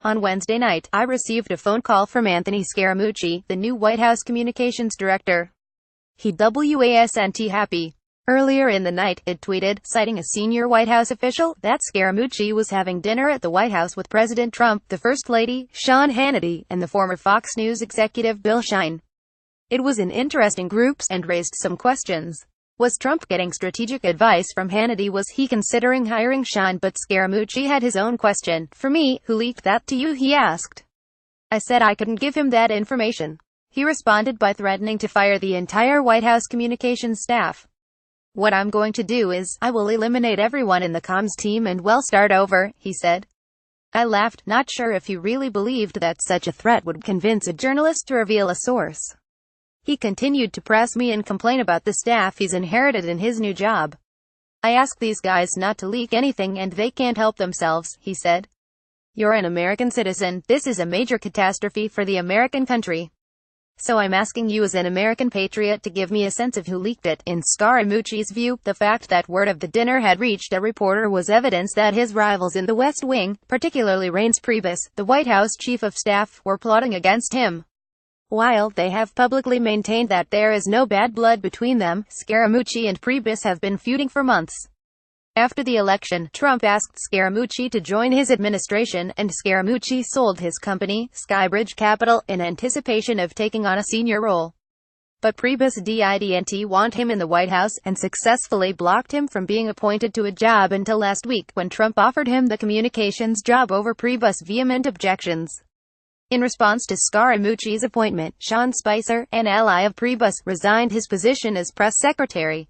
On Wednesday night, I received a phone call from Anthony Scaramucci, the new White House communications director. He wasn't happy. Earlier in the night, it tweeted, citing a senior White House official, that Scaramucci was having dinner at the White House with President Trump, the First Lady, Sean Hannity, and the former Fox News executive Bill Shine. It was in interesting groups, and raised some questions. Was Trump getting strategic advice from Hannity? Was he considering hiring Shine? But Scaramucci had his own question. For me, who leaked that to you? He asked. I said I couldn't give him that information. He responded by threatening to fire the entire White House communications staff. What I'm going to do is, I will eliminate everyone in the comms team and we'll start over, he said. I laughed, not sure if he really believed that such a threat would convince a journalist to reveal a source. He continued to press me and complain about the staff he's inherited in his new job. I asked these guys not to leak anything and they can't help themselves, he said. You're an American citizen. This is a major catastrophe for the American country. So I'm asking you as an American patriot to give me a sense of who leaked it. In Scaramucci's view, the fact that word of the dinner had reached a reporter was evidence that his rivals in the West Wing, particularly Reince Priebus, the White House chief of staff, were plotting against him. While they have publicly maintained that there is no bad blood between them, Scaramucci and Priebus have been feuding for months. After the election, Trump asked Scaramucci to join his administration, and Scaramucci sold his company, Skybridge Capital, in anticipation of taking on a senior role. But Priebus didn't want him in the White House, and successfully blocked him from being appointed to a job until last week, when Trump offered him the communications job over Priebus' vehement objections. In response to Scaramucci's appointment, Sean Spicer, an ally of Priebus, resigned his position as press secretary.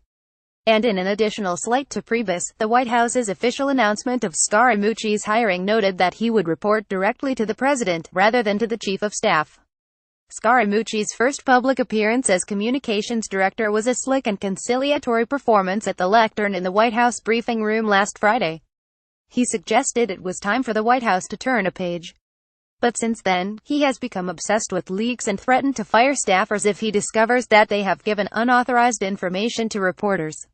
And in an additional slight to Priebus, the White House's official announcement of Scaramucci's hiring noted that he would report directly to the president, rather than to the chief of staff. Scaramucci's first public appearance as communications director was a slick and conciliatory performance at the lectern in the White House briefing room last Friday. He suggested it was time for the White House to turn a page. But since then, he has become obsessed with leaks and threatened to fire staffers if he discovers that they have given unauthorized information to reporters.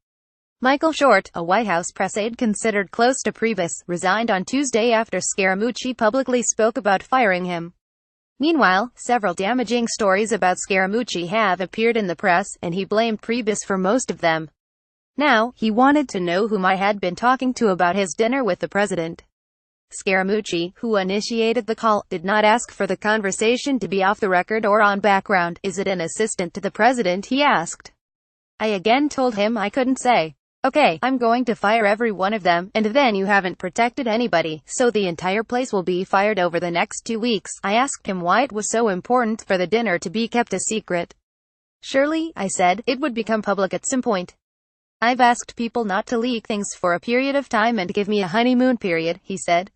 Michael Short, a White House press aide considered close to Priebus, resigned on Tuesday after Scaramucci publicly spoke about firing him. Meanwhile, several damaging stories about Scaramucci have appeared in the press, and he blamed Priebus for most of them. Now, he wanted to know whom I had been talking to about his dinner with the president. Scaramucci, who initiated the call, did not ask for the conversation to be off the record or on background. Is it an assistant to the president? He asked. I again told him I couldn't say. Okay, I'm going to fire every one of them, and then you haven't protected anybody, so the entire place will be fired over the next 2 weeks. I asked him why it was so important for the dinner to be kept a secret. Surely, I said, it would become public at some point. I've asked people not to leak things for a period of time and give me a honeymoon period, he said.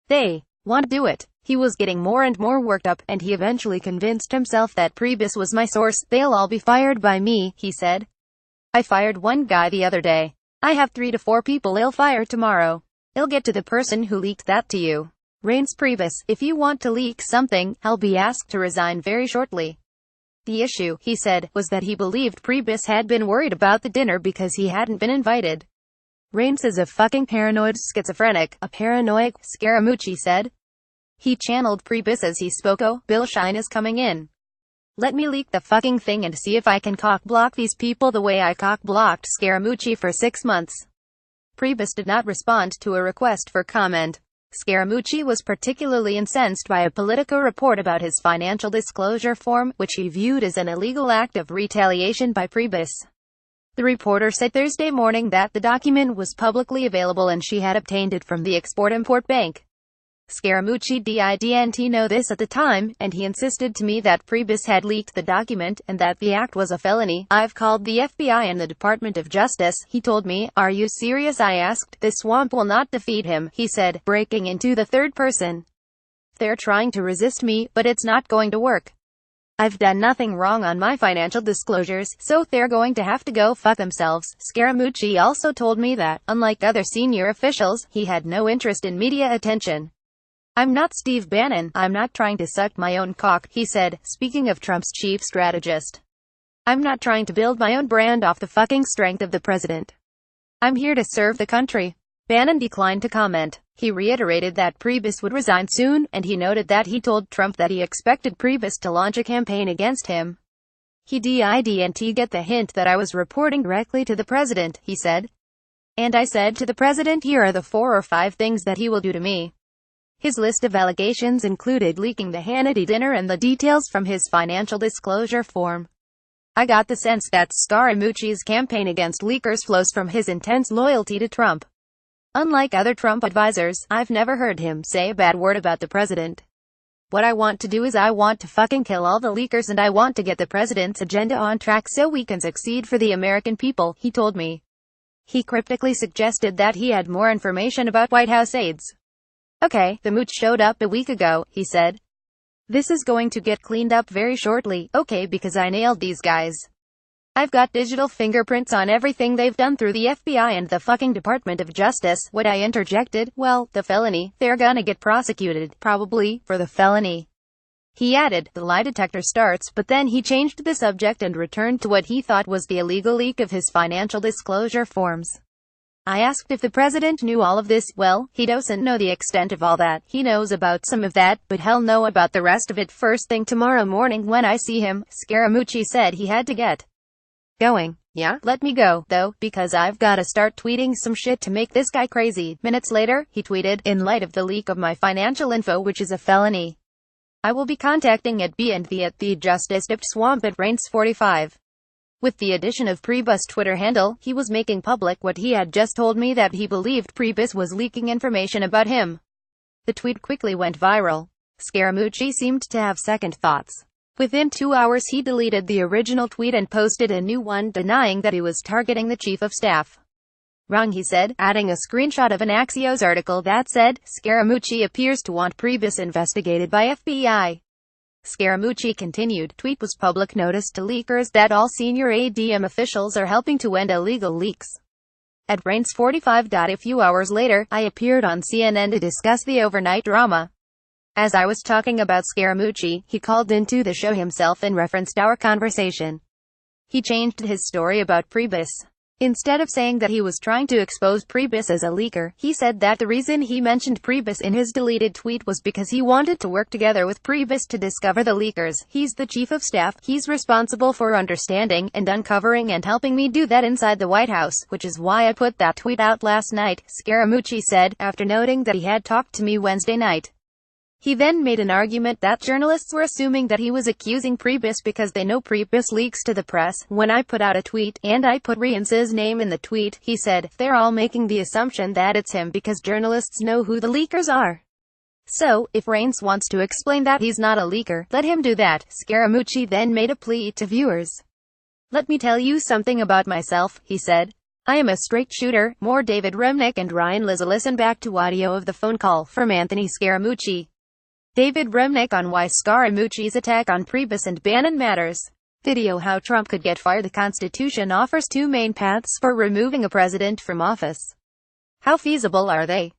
They want to do it. He was getting more and more worked up, and he eventually convinced himself that Priebus was my source. They'll all be fired by me, he said. I fired one guy the other day. I have 3 to 4 people I'll fire tomorrow. I'll get to the person who leaked that to you. Reince Priebus, if you want to leak something, I'll be asked to resign very shortly. The issue, he said, was that he believed Priebus had been worried about the dinner because he hadn't been invited. Reince is a fucking paranoid schizophrenic, a paranoiac, Scaramucci said. He channeled Priebus as he spoke. Oh, Bill Shine is coming in. Let me leak the fucking thing and see if I can cock-block these people the way I cock-blocked Scaramucci for 6 months. Priebus did not respond to a request for comment. Scaramucci was particularly incensed by a Politico report about his financial disclosure form, which he viewed as an illegal act of retaliation by Priebus. The reporter said Thursday morning that the document was publicly available and she had obtained it from the Export-Import Bank. Scaramucci didn't know this at the time, and he insisted to me that Priebus had leaked the document, and that the act was a felony. I've called the FBI and the Department of Justice, he told me. Are you serious? I asked. This swamp will not defeat him, he said, breaking into the third person. They're trying to resist me, but it's not going to work. I've done nothing wrong on my financial disclosures, so they're going to have to go fuck themselves. Scaramucci also told me that, unlike other senior officials, he had no interest in media attention. I'm not Steve Bannon. I'm not trying to suck my own cock, he said, speaking of Trump's chief strategist. I'm not trying to build my own brand off the fucking strength of the president. I'm here to serve the country. Bannon declined to comment. He reiterated that Priebus would resign soon, and he noted that he told Trump that he expected Priebus to launch a campaign against him. He didn't get the hint that I was reporting directly to the president, he said. And I said to the president, here are the 4 or 5 things that he will do to me. His list of allegations included leaking the Hannity dinner and the details from his financial disclosure form. I got the sense that Scaramucci's campaign against leakers flows from his intense loyalty to Trump. Unlike other Trump advisors, I've never heard him say a bad word about the president. What I want to do is I want to fucking kill all the leakers, and I want to get the president's agenda on track so we can succeed for the American people, he told me. He cryptically suggested that he had more information about White House aides. Okay, the mooch showed up a week ago, he said. This is going to get cleaned up very shortly, okay, because I nailed these guys. I've got digital fingerprints on everything they've done through the FBI and the fucking Department of Justice. What I interjected, well, the felony, they're gonna get prosecuted, probably, for the felony. He added, the lie detector starts, but then he changed the subject and returned to what he thought was the illegal leak of his financial disclosure forms. I asked if the president knew all of this. Well, he doesn't know the extent of all that. He knows about some of that, but he'll know about the rest of it first thing tomorrow morning when I see him. Scaramucci said he had to get going. Yeah, let me go, though, because I've gotta start tweeting some shit to make this guy crazy. Minutes later, he tweeted, in light of the leak of my financial info, which is a felony, I will be contacting at B&B at the Justice Dipped Swamp at reince 45. With the addition of Priebus' Twitter handle, he was making public what he had just told me, that he believed Priebus was leaking information about him. The tweet quickly went viral. Scaramucci seemed to have second thoughts. Within 2 hours he deleted the original tweet and posted a new one denying that he was targeting the chief of staff. Wrong, he said, adding a screenshot of an Axios article that said, Scaramucci appears to want Priebus investigated by FBI. Scaramucci continued, tweet was public notice to leakers that all senior ADM officials are helping to end illegal leaks. At reince 45. A few hours later, I appeared on CNN to discuss the overnight drama. As I was talking about Scaramucci, he called into the show himself and referenced our conversation. He changed his story about Priebus. Instead of saying that he was trying to expose Priebus as a leaker, he said that the reason he mentioned Priebus in his deleted tweet was because he wanted to work together with Priebus to discover the leakers. He's the chief of staff, he's responsible for understanding and uncovering and helping me do that inside the White House, which is why I put that tweet out last night, Scaramucci said, after noting that he had talked to me Wednesday night. He then made an argument that journalists were assuming that he was accusing Priebus because they know Priebus leaks to the press. When I put out a tweet, and I put reince's name in the tweet, he said, they're all making the assumption that it's him because journalists know who the leakers are. So, if reince wants to explain that he's not a leaker, let him do that. Scaramucci then made a plea to viewers. Let me tell you something about myself, he said. I am a straight shooter. More David Remnick and Ryan Liza. Listen back to audio of the phone call from Anthony Scaramucci. David Remnick on why Scaramucci's attack on Priebus and Bannon matters. Video how Trump could get fired. The Constitution offers 2 main paths for removing a president from office. How feasible are they?